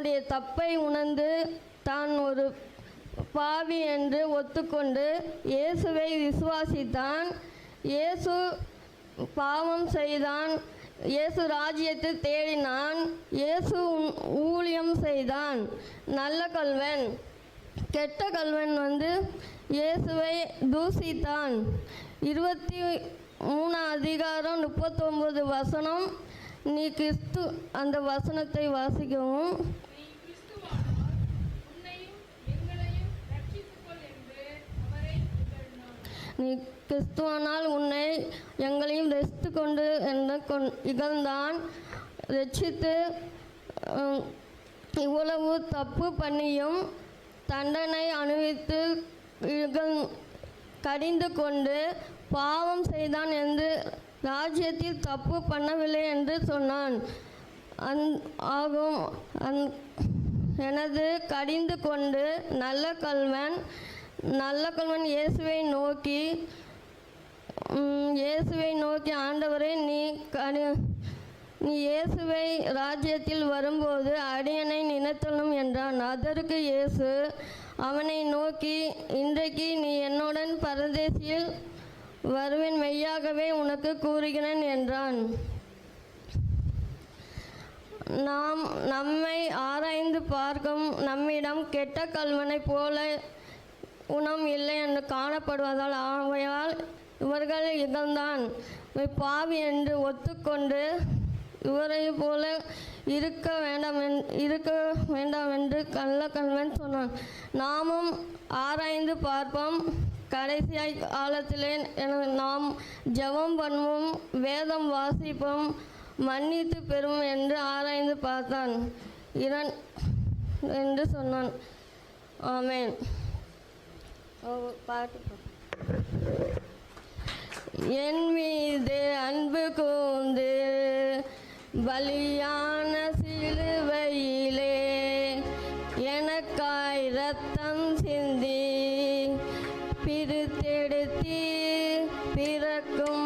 தன்னுடைய தப்பை உணர்ந்து தான் ஒரு பாவி என்று ஒத்துக்கொண்டு இயேசுவை விசுவாசித்தான். இயேசு பாவம் செய்தான். இயேசு ராஜ்யத்தை தேடினான். இயேசு ஊழியம் செய்தான். நல்ல கல்வன். கெட்ட கல்வன் இயேசுவை தூசித்தான். 23 அதிகாரம் 39 வசனம். நீ கிறிஸ்து, அந்த வசனத்தை வாசிக்கவும். நீ கிறிஸ்துவானால் உன்னை எங்களையும் ரசித்து கொண்டு என்று இகழ்ந்தான். ரட்சித்து இவ்வளவு தப்பு பண்ணியும் தண்டனை அனுபவித்து கடிந்து கொண்டு பாவம் செய்தான் என்று ராஜ்யத்தில் தப்பு பண்ணவில்லை என்று சொன்னான். எனது கடிந்து கொண்டு நல்ல கல்வன் இயேசுவை நோக்கி ஆண்டவரே, நீ இயேசுவை ராஜ்யத்தில் வரும்போது அடியனை நினைத்தலும் என்றான். அதற்கு இயேசு அவனை நோக்கி, இன்றைக்கு நீ என்னுடன் பரதேசியில் வருவேன், மெய்யாகவே உனக்கு கூறுகிறேன் என்றான். நாம் நம்மை ஆராய்ந்து பார்க்கும் நம்மிடம் கெட்ட கல்வனைப் போல குணம் இல்லை என்று காணப்படுவதால் ஆகையால் இவர்கள் இகழ்ந்தான். பாவி என்று ஒத்துக்கொண்டு இவரை போல இருக்க வேண்டாம் என்று கள்ள கல்வன் சொன்னான். நாமும் ஆராய்ந்து பார்ப்போம். கடைசியாய் காலத்திலே நாம் ஜெபம் பண்ணுவோம், வேதம் வாசிப்போம், மன்னித்து பெறும் என்று ஆராய்ந்து பார்த்தான் என்று சொன்னான். ஆமென். பாட்டு. என் மீது அன்பு கூர்ந்து பலியான சிலுவையிலே எனக்காய் இரத்தம் சிந்தி பிரித்தெடுத்து பிறக்கும்